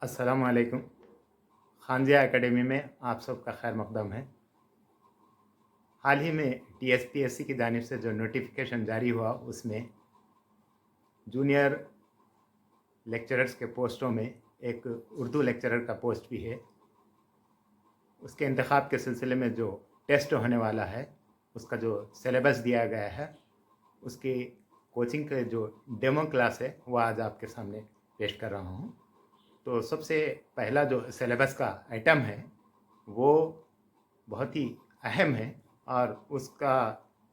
अस्सलामु अलैकुम। खानजिया एकेडमी में आप सबका खैर मक़दम है। हाल ही में टीएसपीएससी की जानिब से जो नोटिफिकेशन जारी हुआ उसमें जूनियर लेक्चरर्स के पोस्टों में एक उर्दू लेक्चरर का पोस्ट भी है। उसके इंतखाब के सिलसिले में जो टेस्ट होने वाला है उसका जो सिलेबस दिया गया है उसकी कोचिंग के जो डेमो क्लास है वो आज आपके सामने पेश कर रहा हूँ। तो सबसे पहला जो सिलेबस का आइटम है वो बहुत ही अहम है और उसका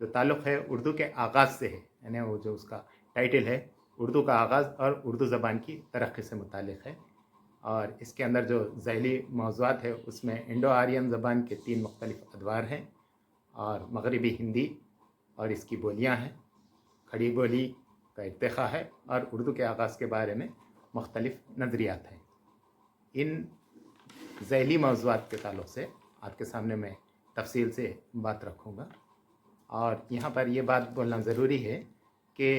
जो ताल्लुक़ है उर्दू के आगाज़ से है, यानी वो जो उसका टाइटल है उर्दू का आगाज़ और उर्दू ज़बान की तरक्की से मुतालिक है। और इसके अंदर जो ज़ैली मौज़ूआत है उसमें इंडो आर्यन ज़बान के 3 मुख्तलिफ़ अदवार हैं और मग़रिबी हिंदी और इसकी बोलियाँ हैं, खड़ी बोली का इर्तिक़ा है और उर्दू के आगाज़ के बारे में मुख्तलिफ़ नज़रियात हैं। इन ज़ैली मौज़ूआत के ताल्लुक़ से आपके सामने मैं तफ़सील से बात रखूँगा। और यहाँ पर ये बात बोलना ज़रूरी है कि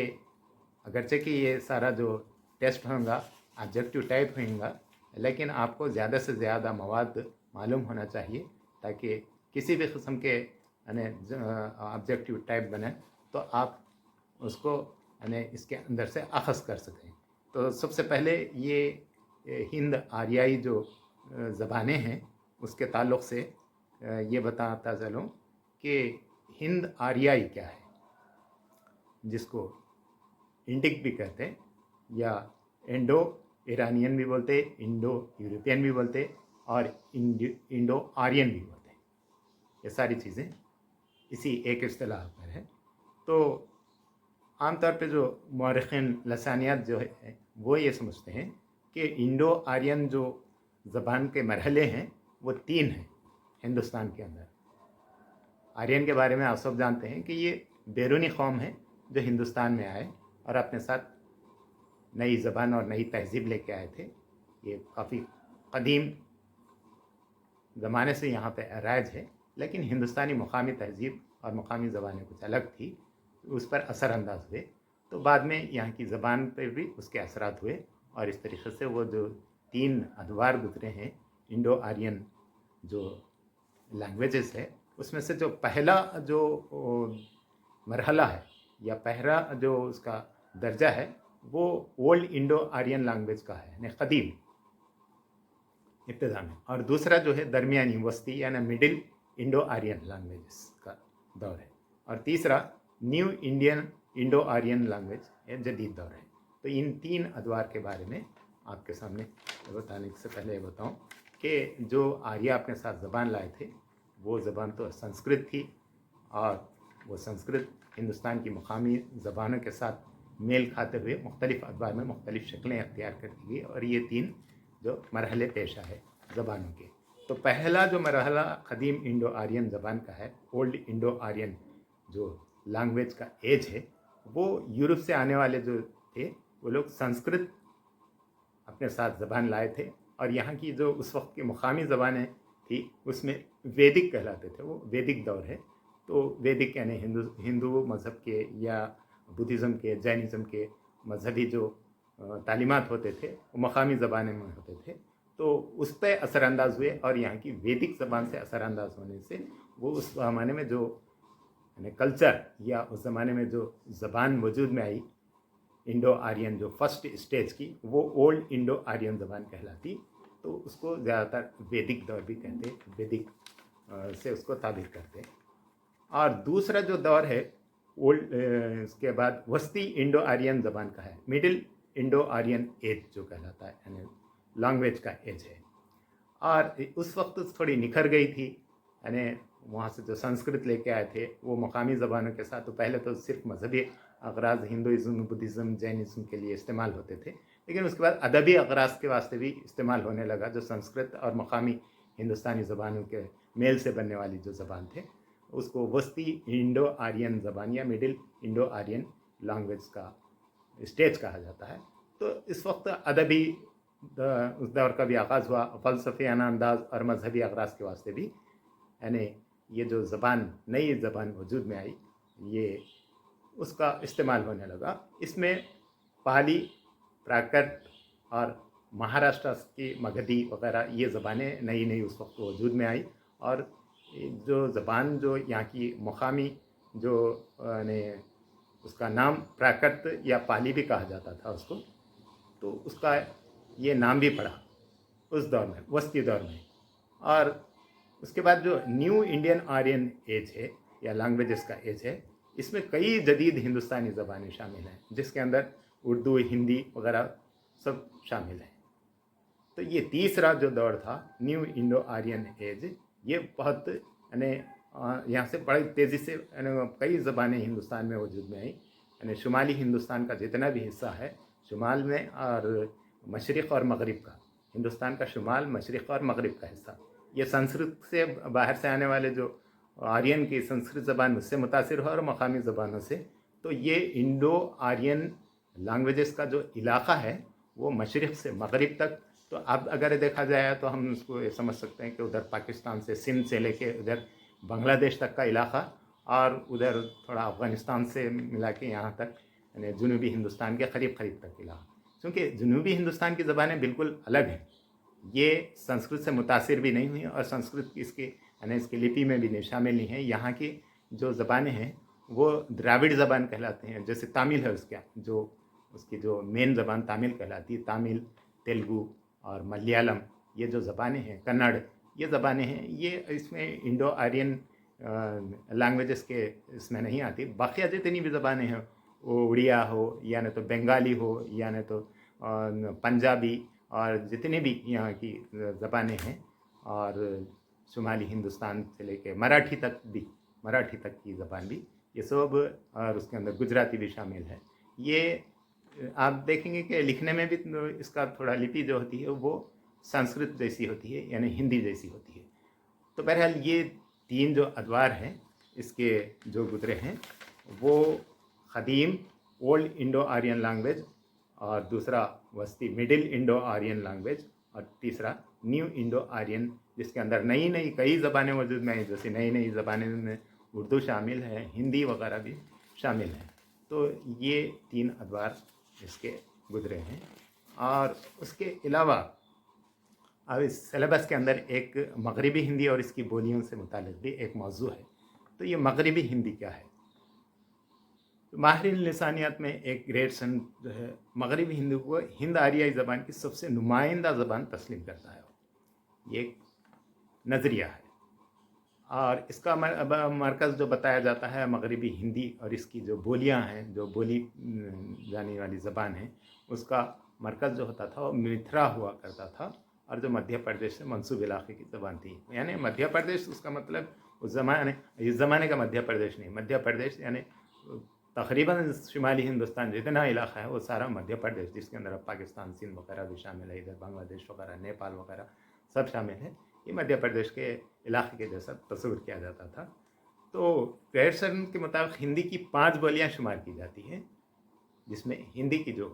अगरचे कि ये सारा जो टेस्ट होगा ऑब्जेक्टिव टाइप होगा, लेकिन आपको ज़्यादा से ज़्यादा मवाद मालूम होना चाहिए ताकि किसी भी किस्म के यानी ऑब्जेक्टिव टाइप बने तो आप उसको यानी इसके अंदर से अख़ज़ कर सकें। तो सबसे पहले ये हिंद आर्याई जो ज़बानें हैं उसके ताल्लुक़ से ये बताता चलूँ कि हिंद आर्याई क्या है, जिसको इंडिक भी कहते हैं या इंडो ईरानियन भी बोलते हैं, इंडो यूरोपियन भी बोलते हैं और इंडो आर्यन भी बोलते हैं। ये सारी चीज़ें इसी एक इस्तिलाह पर है। तो आमतौर पे जो मौरख़ीन लसानियात जो है वो ये समझते हैं कि इंडो आर्यन जो ज़बान के मरहले हैं वो 3 हैं हिंदुस्तान के अंदर। आर्यन के बारे में आप सब जानते हैं कि ये बैरूनी कौम है जो हिंदुस्तान में आए और अपने साथ नई ज़बान और नई तहज़ीब लेके आए थे। ये काफ़ी क़दीम ज़माने से यहाँ पे राइज है, लेकिन हिंदुस्तानी मुकामी तहज़ीब और मुकामी ज़बानें कुछ अलग थी, उस पर असरानंदाज हुए। तो बाद में यहाँ की ज़बान पर भी उसके असरात हुए और इस तरीक़े से वो जो 3 अदवार गुज़रे हैं इंडो आर्यन जो लैंग्वेजेस है उसमें से जो पहला जो मरहला है या पहला जो उसका दर्जा है वो ओल्ड इंडो आर्यन लैंग्वेज का है, यानी क़दीम इब्तिदा में, और दूसरा जो है दरमियानी वस्ती यानी मिडिल इंडो आर्यन लैंग्वेजेस का दौर है, और तीसरा new Indian Indo Aryan language या जदीद दौर है। तो इन 3 अदवार के बारे में आपके सामने बताने से पहले बताऊं कि जो आर्य अपने साथ ज़बान लाए थे वो ज़बान तो संस्कृत थी और वो संस्कृत हिंदुस्तान की मुकामी ज़बानों के साथ मेल खाते हुए मुख्तलिफ़ अदवार में मुख्तलिफ़ शक्लें अख्तियार करती गई और ये 3 जो मरहले पेश आए ज़बानों के। तो पहला जो मरहला क़दीम इंडो आर्यन ज़बान का है, ओल्ड इंडो आर्यन जो लैंग्वेज का एज है, वो यूरोप से आने वाले जो थे वो लोग संस्कृत अपने साथ ज़बान लाए थे और यहाँ की जो उस वक्त की मुकामी ज़बानें थी उसमें वैदिक कहलाते थे, वो वैदिक दौर है। तो वैदिक यानी हिंदू मज़हब के या बुद्धिज़्म के, जैनिज़्म के मजहबी जो तालीमात होते थे वो मकामी ज़बान में होते थे, तो उस पर असरानंदाज हुए और यहाँ की वैदिक ज़बान से असरानंदाज होने से वो उस ज़माने में जो यानी कल्चर या उस ज़माने में जो ज़बान वजूद में आई इंडो आर्यन जो फर्स्ट स्टेज की वो ओल्ड इंडो आर्यन ज़बान कहलाती। तो उसको ज़्यादातर वैदिक दौर भी कहते हैं, वैदिक से उसको ताबीर करते हैं। और दूसरा जो दौर है ओल्ड इसके बाद वस्ती इंडो आर्यन ज़बान का है, मिडिल इंडो आर्यन एज जो कहलाता है, यानी लैंग्वेज का एज है। और उस वक्त थोड़ी निखर गई थी, यानी वहाँ से जो संस्कृत लेके आए थे वो मकामी ज़बानों के साथ, तो पहले तो सिर्फ मजहबी अगराज हिंदुइज़्म, बुद्धिज़्म, जैनिज़्म के लिए इस्तेमाल होते थे, लेकिन उसके बाद अदबी अगराज के वास्ते भी इस्तेमाल होने लगा, जो संस्कृत और मकामी हिंदुस्तानी ज़बानों के मेल से बनने वाली जो ज़बान थे उसको वस्ती इंडो आर्यन ज़बान या मिडिल इंडो आर्यन लैंग्वेज का स्टेज कहा जाता है। तो इस वक्त अदबी उस दौर का भी आगाज़ हुआ, फ़लसफ़ियाना अंदाज़ और मजहबी अगराज के वास्ते भी, यानी ये जो ज़बान नई ज़बान वजूद में आई ये उसका इस्तेमाल होने लगा। इसमें पाली, प्राकृत और महाराष्ट्र की मगधी वगैरह ये ज़बानें नई नई उस वक्त वजूद में आई, और जो ज़बान जो यहाँ की मुकामी जो ने उसका नाम प्राकृत या पाली भी कहा जाता था उसको, तो उसका ये नाम भी पड़ा उस दौर में, वस्ती दौर में। और उसके बाद जो न्यू इंडियन आर्यन एज है या लैंग्वेजेस का एज है, इसमें कई जदीद हिंदुस्तानी ज़बानें शामिल हैं, जिसके अंदर उर्दू, हिंदी वगैरह सब शामिल हैं। तो ये तीसरा जो दौर था न्यू इंडो आर्यन एज, ये बहुत यहाँ से बड़ी तेज़ी से कई ज़बानें हिंदुस्तान में वजूद में आई। शुमाली हिंदुस्तान का जितना भी हिस्सा है शुमाल में, और मशरिक़ और मगरिब का, हिंदुस्तान का शुमाल, मशरिक़ और मगरिब का हिस्सा, ये संस्कृत से बाहर से आने वाले जो आर्यन की संस्कृत ज़बान उससे मुतासिर हो और मकामी ज़बानों से, तो ये इंडो आर्यन लैंग्वेजेस का जो इलाक़ा है वो मशरिक़ से मगरिब तक, तो अब अगर देखा जाए तो हम उसको समझ सकते हैं कि उधर पाकिस्तान से सिंध से लेके उधर बांग्लादेश तक का इलाक़ा, और उधर थोड़ा अफ़गानिस्तान से मिला के यहाँ तक यानी जनूबी हिंदुस्तान के करीब करीब तक इलाक़ा। क्योंकि जनूबी हिंदुस्तान की ज़बानें बिल्कुल अलग हैं, ये संस्कृत से मुतासिर भी नहीं हुई और संस्कृत इसकी यानी इसकी लिपि में भी नहीं शामिल नहीं है। यहाँ की जो ज़बानें हैं वो द्राविड़ ज़बान कहलाते हैं। जैसे तामिल है उसकी जो मेन ज़बान तामिल कहलाती है, तामिल, तेलुगु और मलयालम, ये जो ज़बानें हैं, कन्नड़, ये ज़बानें हैं, ये इसमें इंडो आर्यन लैंग्वेजेस के इसमें नहीं आती। बाकी जितनी भी ज़बानें हैं, वो उड़िया हो या न तो बंगाली हो या न तो पंजाबी, और जितने भी यहाँ की ज़बानें हैं, और शुमाली हिंदुस्तान से लेके मराठी तक की ज़बान भी, ये सब, और उसके अंदर गुजराती भी शामिल है। ये आप देखेंगे कि लिखने में भी इसका थोड़ा लिपि जो होती है वो संस्कृत जैसी होती है, यानी हिंदी जैसी होती है। तो बहरहाल ये तीन जो अदवार हैं इसके जो गुजरे हैं, वो क़दीम ओल्ड इंडो आर्यन लैंग्वेज, और दूसरा वस्ती मिडिल इंडो आर्यन लैंग्वेज, और तीसरा न्यू इंडो आर्यन, जिसके अंदर नई नई कई ज़बानें वजूद में आई। जैसे नई नई ज़बानें में उर्दू शामिल है, हिंदी वगैरह भी शामिल है। तो ये तीन अदवार इसके गुजरे हैं। और उसके अलावा अब इस सिलेबस के अंदर एक मगरिबी हिंदी और इसकी बोलियों से मुताल्लिक़ भी एक मौजू है। तो ये मगरिबी हिंदी क्या है? तो माहिरीन लिसानियात में एक ग्रेडसन जो है मगरिबी हिंदी को हिंद आरियाई ज़बान की सबसे नुमाइंदा ज़बान तस्लीम करता है। ये एक नज़रिया है, और इसका मरकज़ जो बताया जाता है मगरिबी हिंदी, और इसकी जो बोलियां हैं, जो बोली जाने वाली ज़बान है, उसका मरकज़ जो होता था वो मिथिला हुआ करता था, और जो मध्य प्रदेश से मंसूब इलाक़े की ज़बान थी। यानी मध्य प्रदेश, उसका मतलब उस ज़माने का मध्य प्रदेश नहीं, मध्य प्रदेश यानी तकरीबन शुमाली हिंदुस्तान जितना इलाक़ा है वो सारा मध्य प्रदेश, जिसके अंदर अब पाकिस्तान, सिंध वगैरह भी शामिल है, इधर बांग्लादेश वगैरह, नेपाल वगैरह सब शामिल है। ये मध्य प्रदेश के इलाक़े के जैसा तस्वीर किया जाता था। तो ग्रेडसन के मुताबिक हिंदी की 5 बोलियां शुमार की जाती हैं, जिसमें हिंदी की जो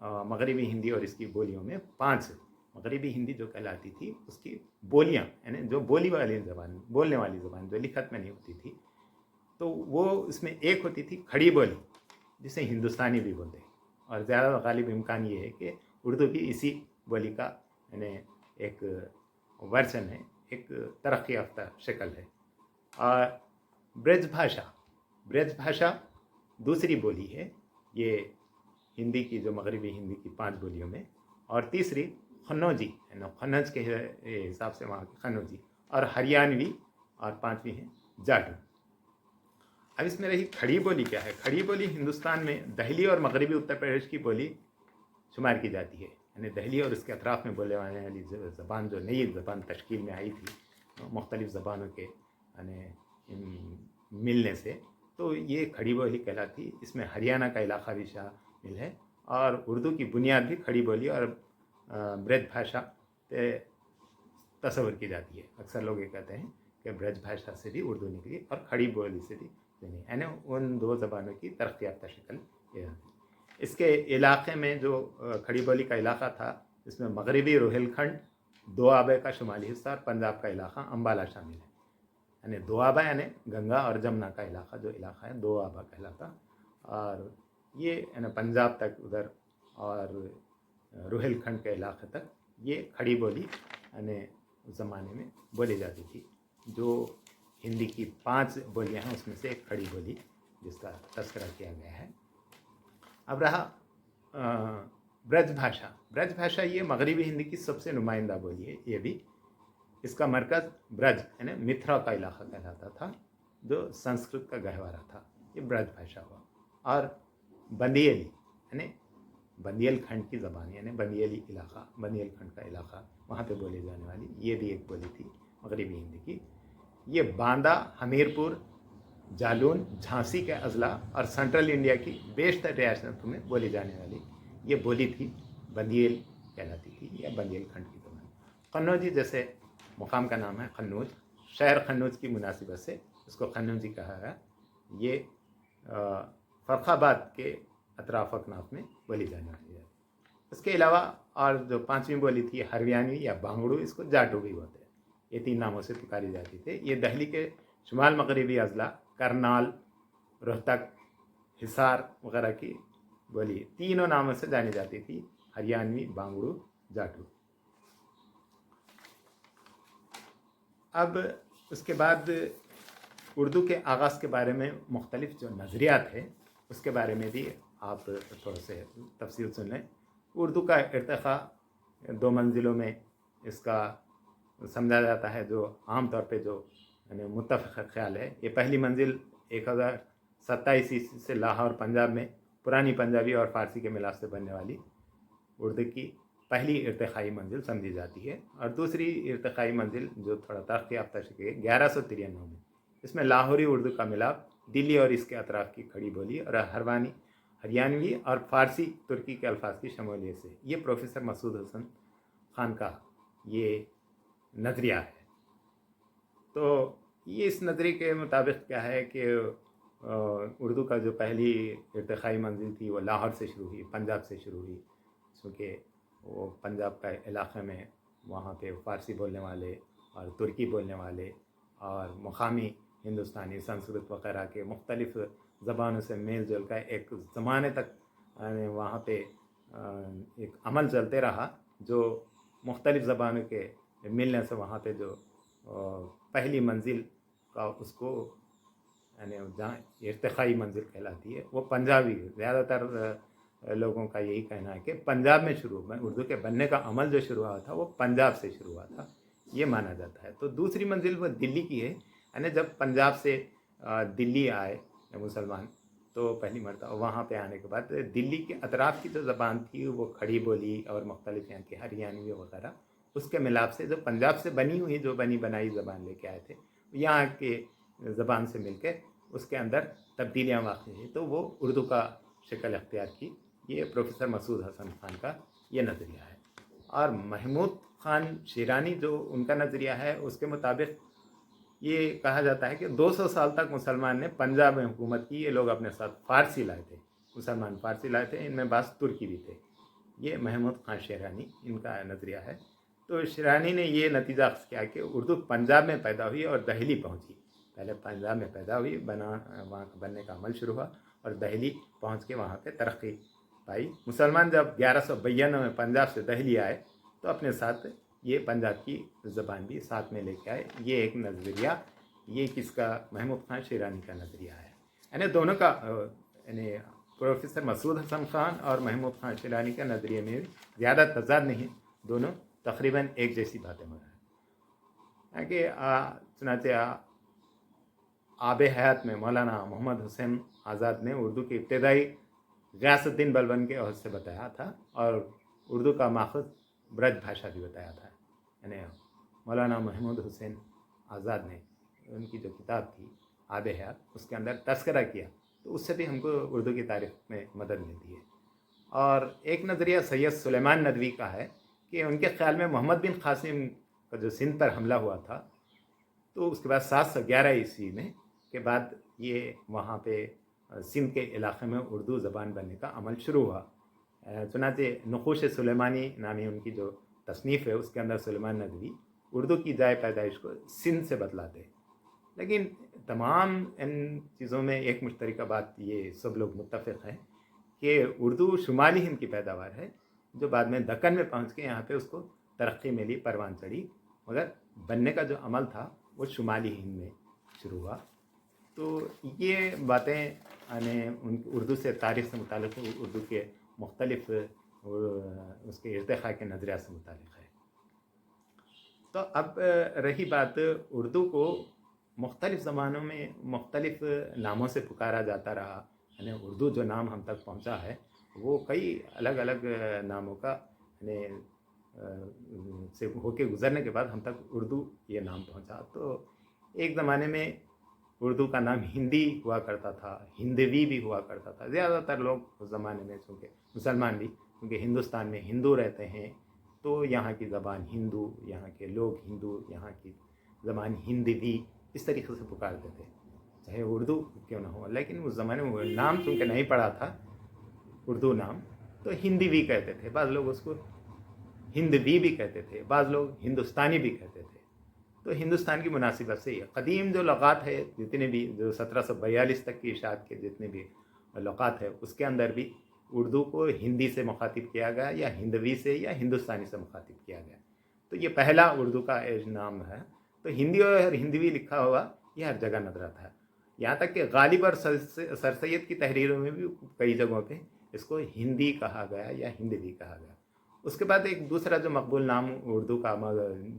मगरिबी हिंदी और इसकी बोलियों में 5 मगरिबी हिंदी जो कहलाती थी उसकी बोलियां, यानी जो बोली वाली ज़बान, बोलने वाली ज़बान जो लिखत में नहीं होती थी, तो वो इसमें एक होती थी खड़ी बोली, जिसे हिंदुस्तानी भी बोलते हैं। और ज़्यादा गालिब इम्कान ये है कि उर्दू भी इसी बोली का यानी एक वर्जन है, एक तरक्की याफ्ता शक्ल है। और ब्रज भाषा दूसरी बोली है ये हिंदी की, जो मगरिबी हिंदी की 5 बोलियों में। और तीसरी खन्नौजी, खन्नज के हिसाब से वहाँ की खन्नौजी, और हरियाणवी, और 5वीं है जाटू। अब इसमें रही खड़ी बोली क्या है? खड़ी बोली हिंदुस्तान में दहली और मगरिबी उत्तर प्रदेश की बोली शुमार की जाती है। यानी दहली और इसके अतराफ़ में बोले जाने वाली ज़बान, जो नई ज़बान तश्कील में आई थी मुख्तलिफ़ ज़बानों के यानी मिलने से, तो ये खड़ी बोली कहलाती। इसमें हरियाणा का इलाक़ा भी शामिल है, और उर्दू की बुनियाद भी खड़ी बोली और ब्रज भाषा पे तस्वर की जाती है। अक्सर लोग ये कहते हैं कि ब्रज भाषा से भी उर्दू निकली और खड़ी बोली से भी नहीं, यानी उन 2 ज़बानों की तरक्की याफ्ता शक्ल ये है। इसके इलाक़े में जो खड़ी बोली का इलाक़ा था, इसमें मगरिबी रोहिलखंड, दोआबे का शुमाली हिस्सा और पंजाब का इलाक़ा अम्बाला शामिल है। यानी दोआबा यानी गंगा और जमुना का इलाक़ा, जो इलाक़ा है दोआबा कहलाता, और ये यानी पंजाब तक उधर, और روہیل کھنڈ کے علاقے تک یہ کھڑی بولی یعنی اس زمانے میں بولی جاتی تھی. جو ہندی کی 5 بولیاں ہیں اس میں سے ایک کھڑی بولی جس کا تذکرہ کیا گیا ہے. اب رہا برج بھاشا. برج بھاشا یہ مغربی ہندی کی سب سے نمائندہ بولی ہے. یہ بھی اس کا مرکز برج یعنی متھرا کا علاقہ کہلاتا تھا جو سنسکرت کا گہوارہ تھا. یہ برج بھاشا ہوا. اور بندیلی یعنی بندیل کھنڈ کی زبان یعنی بندیلی علاقہ، بندیل کھنڈ کا علاقہ وہاں پہ بولی جانے والی یہ بھی ایک بولی تھی مغربی ہندی کی. یہ باندہ، ہمیرپور، جالون، جھانسی کے اضلاع اور سینٹرل انڈیا کی بیشتر ریاستوں میں بولی جانے والی یہ بولی تھی. بندیل کہلاتی تھی یا بندیل کھنڈ کی زبان. قنوجی جیسے مقام کا نام ہے قنوج، شہر قنوج کی مناسبت سے اس کو قنوجی کہا گیا. یہ فرخ آباد کے اطراف اکناف میں بولی جانے والی ہے. اس کے علاوہ اور جو 5ویں بولی تھی ہریانوی یا بانگڑو، اس کو جاٹو بھی ہوتے ہیں. یہ 3 ناموں سے پکاری جاتی تھی. یہ دہلی کے شمال مغربی اضلاع کرنال، روہتک، حصار وغیرہ کی بولی 3 ناموں سے جانی جاتی تھی: ہریانوی، بانگڑو، جاٹو. اب اس کے بعد اردو کے آغاز کے بارے میں مختلف جو نظریات ہیں اس کے بارے میں بھی آپ تھوڑا سے تفصیل سن لیں. اردو کا ارتقاء 2 منزلوں میں اس کا سمجھا جاتا ہے، جو عام طور پہ جو یعنی متفق خیال ہے. یہ پہلی منزل 1027 عیسوی سے لاہور پنجاب میں پرانی پنجابی اور فارسی کے ملاپ سے بننے والی اردو کی پہلی ارتقائی منزل سمجھی جاتی ہے. اور دوسری ارتقائی منزل جو تھوڑا ترقی یافتہ شکل ہے 1193 میں، اس میں لاہوری اردو کا ملاپ، دلی اور اس کے اطراف کی کھڑی بولی اور ہریانوی اور فارسی ترکی کے الفاظ کی شمولیت سے. یہ پروفیسر مسعود حسن خان کا یہ نظریہ ہے. تو یہ اس نظریے کے مطابق کیا ہے کہ اردو کا جو پہلی ارتقائی منزل تھی وہ لاہور سے شروع ہوئی، پنجاب سے شروع ہوئی، چونکہ وہ پنجاب کا علاقے میں وہاں پہ فارسی بولنے والے اور ترکی بولنے والے اور مقامی ہندوستانی، سنسکرت وغیرہ کے مختلف زبانوں سے میل جول کا ایک زمانے تک وہاں پہ ایک عمل چلتے رہا، جو مختلف زبانوں کے ملنے سے وہاں پہ جو پہلی منزل کا اس کو یعنی جہاں ارتقائی منزل کہلاتی ہے وہ پنجابی. زیادہ تر لوگوں کا یہی کہنا ہے کہ پنجاب میں شروع اردو کے بننے کا عمل جو شروع ہوا تھا وہ پنجاب سے شروع ہوا تھا، یہ مانا جاتا ہے. تو دوسری منزل وہ دلی کی ہے، یعنی جب پنجاب سے دلی آئے مسلمان تو پہلی مرتبہ وہاں پہ آنے کے بعد دلی کے اطراف کی جو زبان تھی وہ کھڑی بولی اور مختلف یہاں کی ہریانوی وغیرہ اس کے ملاپ سے جو پنجاب سے بنی ہوئی جو بنی بنائی زبان لے کے آئے تھے یہاں کے زبان سے مل کے اس کے اندر تبدیلیاں واقع ہوئی تو وہ اردو کا شکل اختیار کی. یہ پروفیسر مسعود حسن خان کا یہ نظریہ ہے. اور محمود خان شیرانی جو ان کا نظریہ ہے اس کے مطابق یہ کہا جاتا ہے کہ 200 سال تک مسلمان نے پنجاب میں حکومت کی. یہ لوگ اپنے ساتھ فارسی لائے تھے، مسلمان فارسی لائے تھے، ان میں بعض ترکی بھی تھے. یہ محمود خان شیرانی ان کا نظریہ ہے. تو شیرانی نے یہ نتیجہ اخذ کیا کہ اردو پنجاب میں پیدا ہوئی اور دہلی پہنچی. پہلے پنجاب میں پیدا ہوئی، وہاں بننے کا عمل شروع ہوا اور دہلی پہنچ کے وہاں پہ ترقی پائی. مسلمان جب 1192 میں پنجاب سے دہلی آئے تو اپنے ساتھ یہ پنجاب کی زبان بھی ساتھ میں لے کے آئے. یہ ایک نظریہ، یہ کس کا؟ محمود خان شیرانی کا نظریہ ہے. یعنی دونوں کا یعنی پروفیسر مسعود حسن خان اور محمود خان شیرانی کا نظریے میں زیادہ تضاد نہیں، دونوں تقریباً ایک جیسی باتیں ہو رہی ہیں. کہ چنانچہ آب حیات میں مولانا محمد حسین آزاد نے اردو کی ابتدائی غیاث الدین بلبن کے عہد سے بتایا تھا اور اردو کا ماخذ برج بھاشا بھی بتایا تھا. یعنی مولانا محمود حسین آزاد نے ان کی جو کتاب تھی آب حیات اس کے اندر تذکرہ کیا تو اس سے بھی ہم کو اردو کی تاریخ میں مدد ملتی ہے. اور ایک نظریہ سید سلیمان ندوی کا ہے کہ ان کے خیال میں محمد بن قاسم کا جو سندھ پر حملہ ہوا تھا تو اس کے بعد 711 عیسوی میں کے بعد یہ وہاں پہ سندھ کے علاقے میں اردو زبان بننے کا عمل شروع ہوا. چنانچہ نقوش سلیمانی نامی ان کی جو تصنیف ہے اس کے اندر سلیمان ندوی اردو کی جائے پیدائش کو سندھ سے بتلاتے. لیکن تمام ان چیزوں میں ایک مشترکہ بات یہ سب لوگ متفق ہیں کہ اردو شمالی ہند کی پیداوار ہے जो बाद में दक्कन में पहुंच के यहाँ पे उसको तरक्की मिली, परवान चढ़ी, मगर बनने का जो अमल था वो शुमाली हिंद में शुरू हुआ। तो ये बातें यानी उन उर्दू से तारीख़ से मुतालिक, उर्दू के मुख्तलिफ उसके इर्तिक़ा के नज़रिया से मुतालिक है। तो अब रही बात, उर्दू को मुख्तलिफ़ ज़मानों में मुख्तलिफ़ नामों से पुकारा जाता रहा, यानी उर्दू जो नाम हम तक पहुंचा है वो कई अलग अलग नामों का यानी से होके गुज़रने के बाद हम तक उर्दू ये नाम पहुंचा। तो एक ज़माने में उर्दू का नाम हिंदी हुआ करता था, हिंदवी भी हुआ करता था। ज़्यादातर लोग उस ज़माने में, चूँकि मुसलमान भी, क्योंकि हिंदुस्तान में हिंदू रहते हैं तो यहाँ की ज़बान हिंदू, यहाँ के लोग हिंदू, यहाँ की ज़बान हिंदवी, इस तरीक़े से पुकारते थे, चाहे उर्दू क्यों ना हो। लेकिन उस ज़माने में वो नाम चूँकि नहीं पड़ा था उर्दू नाम, तो हिंदवी कहते थे, बाज़ लोग उसको हिंदवी भी कहते थे, बाज़ लोग हिंदुस्तानी भी कहते थे। तो हिंदुस्तान की मुनासिबत से ही कदीम जो लग़ात है, जितने भी जो 1742 तक की इशाअत के जितने भी लग़ात है, उसके अंदर भी उर्दू को हिंदी से मुखातिब किया गया या हिंदवी से या हिंदुस्तानी से मुखातिब किया गया। तो ये पहला उर्दू का नाम है। तो हिंदी और हिंदवी लिखा हुआ ये हर जगह नजर आता है। यहाँ तक कि गालिब और सर सैयद की तहरीरों में भी कई जगहों पे इसको हिंदी कहा गया या हिंदवी कहा गया। उसके बाद एक दूसरा जो मकबूल नाम उर्दू का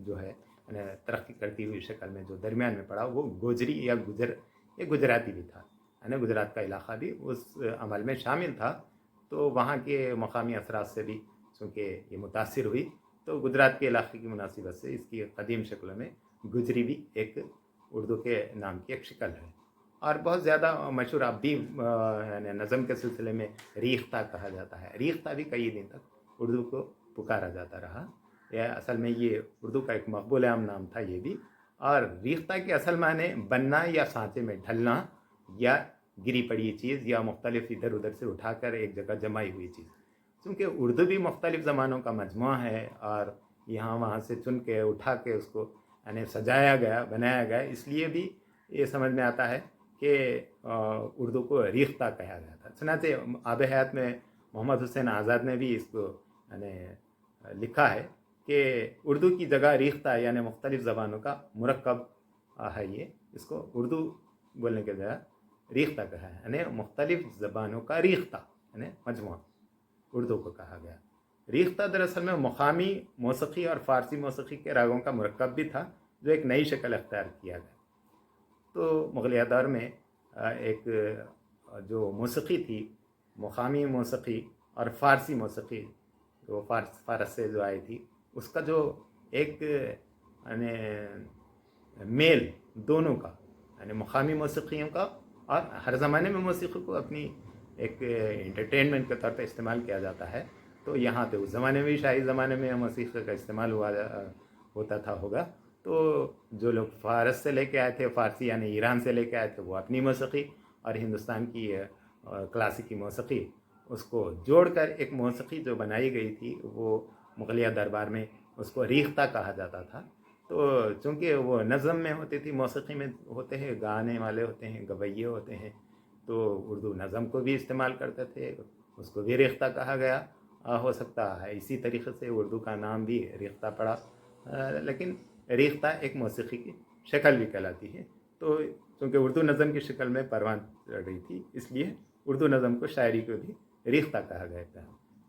जो है तरक्की करती हुई शक्ल में जो दरमियान में पड़ा, वो गोजरी या गुजराती भी था, यानी गुजरात का इलाका भी उस अमल में शामिल था। तो वहाँ के मकामी असरात से भी चूँकि ये मुतासिर हुई, तो गुजरात के इलाके की मुनासिबत से इसकी कदीम शक्ल में गुजरी भी एक उर्दू के नाम की एक शक्ल है। और बहुत ज़्यादा मशहूर अब भी नज़म के सिलसिले में रीख्ता कहा जाता है। रीख्ता भी कई दिन तक उर्दू को पुकारा जाता रहा। यह असल में ये उर्दू का एक मकबूल आम नाम था ये भी। और रीख्ता के असल माने बनना या सांचे में ढलना या गिरी पड़ी चीज़ या मुख्तलिफ इधर उधर से उठाकर एक जगह जमाई हुई चीज़। क्योंकि उर्दू भी मुख्तलिफ ज़मानों का मजमुआ है और यहाँ वहाँ से चुन के उठा के उसको यानी सजाया गया, बनाया गया, इसलिए भी ये समझ में आता है कि उर्दू को रीख्ता कहा गया था। चुनांचे आब हयात में मोहम्मद हुसैन आज़ाद ने भी इसको यानी लिखा है कि उर्दू की जगह रीख्ता यानी मुख्तलिफ ज़बानों का मुरक्कब है ये, इसको उर्दू बोलने के जगह रीख्ता कहा है, यानी मुख्तलिफ ज़बानों का रीख्ता यानी मजमुआ उर्दू को कहा गया। रीख्ता दरअसल में मुकामी मौसीकी और फ़ारसी मौसीकी के रागों का मुरक्कब भी था, जो एक नई शक्ल अख्तियार किया गया। तो मुग़लिया दौर में एक जो मौसीकी थी, मुकामी मौसीकी और फ़ारसी मौसीकी, जो फ़ारस से जो आई थी, उसका जो एक यानी मेल दोनों का, यानी मुकामी मौसीकियों का, और हर ज़माने में मौसीकी को अपनी एक एंटरटेनमेंट के तौर पर इस्तेमाल किया जाता है। तो यहाँ पे उस ज़माने में भी शाही ज़माने में मौसीकी का इस्तेमाल होता था होगा। तो जो लोग फ़ारस से लेके आए थे, फ़ारसी यानी ईरान से लेके आए थे, वो अपनी मौसीकी और हिंदुस्तान की क्लासिकी मौसीकी, उसको जोड़कर एक मौसीकी जो बनाई गई थी, वो मुग़लिया दरबार में उसको रीख्ता कहा जाता था। तो चूँकि वो नज़म में होती थी, मौसीकी में होते हैं गाने वाले होते हैं, गवैये होते हैं, तो उर्दू नज़म को भी इस्तेमाल करते थे, उसको भी रीख्ता कहा गया। हो सकता है इसी तरीक़े से उर्दू का नाम भी रीख्ता पड़ा, लेकिन रीख्ता एक मौसीकी की शक्ल भी कहलाती है। तो चूँकि उर्दू नज़म की शक्ल में परवान चढ़ रही थी, इसलिए उर्दू नज़म को शायरी को भी रीख्ता कहा गया था,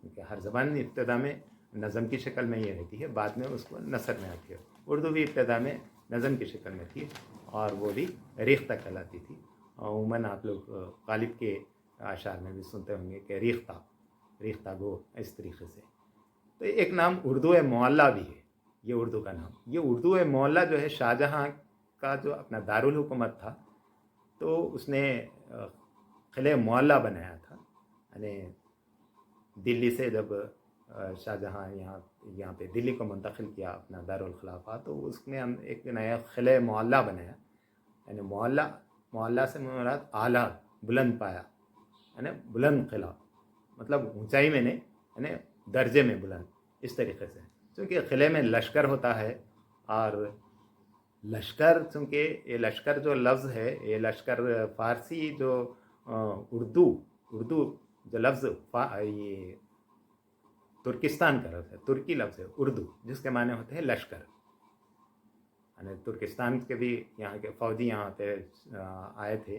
क्योंकि हर ज़बान इब्तिदा में नज़म की शक्ल में ये रहती है, बाद में उसको नसर में आती है। उर्दू भी इब्तिदा में नज़म की शक्ल में थी और वो भी रीख्ता कहलाती थी। उमूमन आप लोग गालिब के आशार में भी सुनते होंगे कि रीख्ता गो, इस तरीक़े से। तो एक नाम उर्दू मोअल्ला भी है, ये उर्दू का नाम। ये उर्दू मोअल्ला जो है, शाहजहाँ का जो अपना दारुल हुकूमत था, तो उसने किले मोअल्ला बनाया था। यानी दिल्ली से जब शाहजहाँ यहाँ पे दिल्ली को मुंतकिल किया अपना दारुल खिलाफा, तो उसमें हम एक नया किले मोअल्ला बनाया। यानी मोअल्ला से मुराद आला, बुलंद पाया, यानी बुलंद किला, मतलब ऊंचाई में नहीं, यानी दर्जे में बुलंद, इस तरीक़े से। क्योंकि किले में लश्कर होता है, और लश्कर, चूँकि ये लश्कर जो लफ्ज़ है, ये लश्कर फ़ारसी जो उर्दू जो लफ्ज़ ये तुर्किस्तान का लफ्ज़ है, तुर्की लफ्ज़ है उर्दू, जिसके माने होते हैं लश्कर। यानी तुर्किस्तान के भी यहाँ के फ़ौजी यहाँ पे आए थे,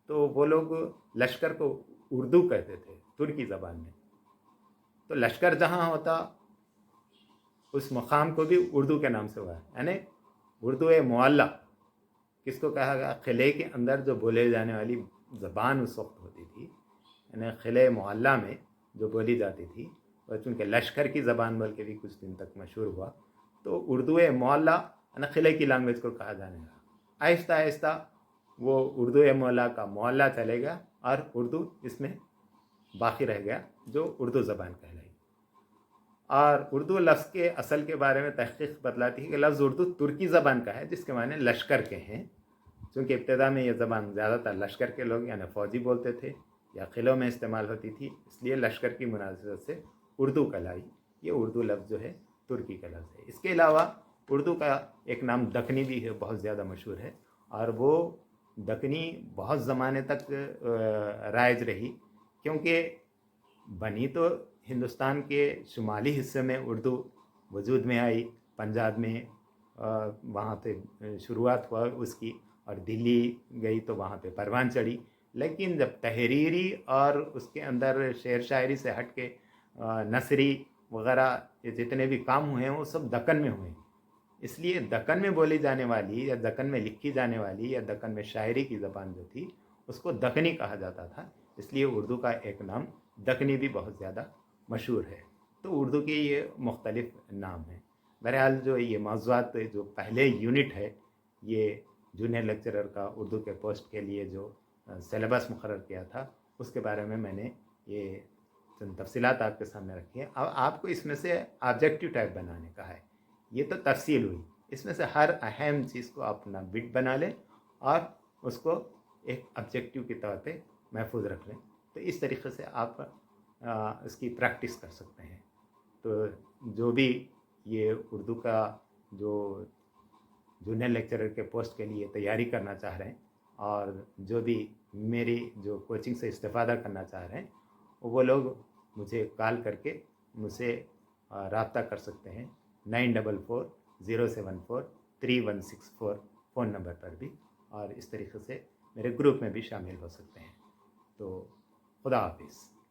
तो वो लोग लश्कर को उर्दू कहते थे तुर्की ज़बान में। तो लश्कर जहाँ होता उस मकाम को भी उर्दू के नाम से हुआ है। यानी उर्दू मुअल्ला किसको कहा गया? किले के अंदर जो बोले जाने वाली ज़बान उस वक्त होती थी, यानी किले मुअल्ला में जो बोली जाती थी, और चूँकि लश्कर की ज़बान बोल के भी कुछ दिन तक मशहूर हुआ, तो उर्दू मुअल्ला यानी किले की लैंग्वेज को कहा जाने लगा। आहिस्ता आहिस्ता वो उर्दू मुअल्ला का मुअल्ला चलेगा और उर्दू इसमें बाकी रह गया, जो उर्दू ज़बान कहलाई। और उर्दू लफ्ज़ के असल के बारे में तहक़ीक़ बतलाती है कि लफ्ज़ उर्दू तुर्की ज़बान का है, जिसके माने लश्कर के हैं। चूँकि इब्तिदा में ये ज़बान ज़्यादातर लश्कर के लोग यानी फ़ौजी बोलते थे या किलों में इस्तेमाल होती थी, इसलिए लश्कर की मुनासिबत से उर्दू कहलाई। ये उर्दू लफ्ज़ जो है तुर्की का लफ्ज़ है। इसके अलावा उर्दू का एक नाम दक्कनी भी है, बहुत ज़्यादा मशहूर है, और वो दक्कनी बहुत ज़माने तक राइज रही, क्योंकि बनी तो हिंदुस्तान के शुमाली हिस्से में उर्दू वजूद में आई, पंजाब में वहाँ पे शुरुआत हुआ उसकी, और दिल्ली गई तो वहाँ पे परवान चढ़ी। लेकिन जब तहरीरी और उसके अंदर शेर शायरी से हट के नसरी वग़ैरह ये जितने भी काम हुए हैं वो सब दक्कन में हुए। इसलिए दक्कन में बोली जाने वाली या दक्कन में लिखी जाने वाली या दक्कन में शायरी की ज़बान जो थी उसको दक्कनी कहा जाता था। इसलिए उर्दू का एक नाम दक्कनी भी बहुत ज़्यादा मशहूर है। तो उर्दू के ये मुख्तलिफ़ नाम हैं। बहरहाल जो ये मौज़ूआत जो पहले यूनिट है, ये जूनियर लेक्चरर का उर्दू के पोस्ट के लिए जो सिलेबस मुकर्रर किया था, उसके बारे में मैंने ये चंद तफसीलात आपके सामने रखी है। अब आपको इसमें से ऑब्जेक्टिव टाइप बनाने का है। ये तो तफसील हुई, इसमें से हर अहम चीज़ को आप अपना बिट बना लें और उसको एक ऑब्जेक्टिव के तौर पे महफूज रख लें। तो इस तरीके से आप इसकी प्रैक्टिस कर सकते हैं। तो जो भी ये उर्दू का जो जूनियर लेक्चरर के पोस्ट के लिए तैयारी करना चाह रहे हैं और जो भी मेरी जो कोचिंग से इस्तेफ़ादा करना चाह रहे हैं, वो लोग मुझे कॉल करके मुझसे रब्ता कर सकते हैं 9440743164 फ़ोन नंबर पर भी, और इस तरीके से मेरे ग्रुप में भी शामिल हो सकते हैं। तो खुदा हाफिज़।